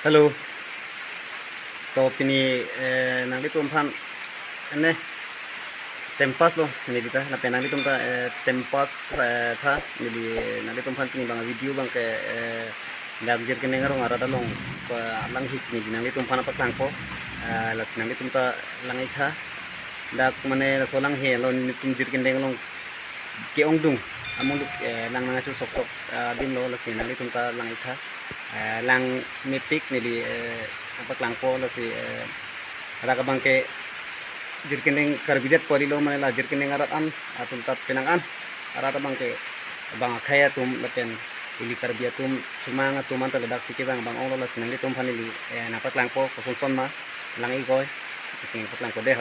Halo, to pini nang di tumpan ene tempas lo ini kita na penang di tumpa tempas tha ini nang di tumpan pini bang video bang ke dak Jirikindeng ngarong arada long lang-he sini nang di tumpan apa tangpo las nang di tumpa lang itha dak mane so lang-he lo ni tum Jirikindeng long ke ongdung among lang nang sok sok dim lo las nang di tumpa lang itha lang mipik ni di apa langpo lo si ada kabang ke Jirikindeng Karbi det pori lo mana la Jirikindeng arat an atun tat penangan arata bang ke bang khaya tum laten ili Karbi tum sumanga tuman ta ledak siki bang bang olo la sinang tum panili napat langpo kosun son ma lang i koy sing pat langpo deh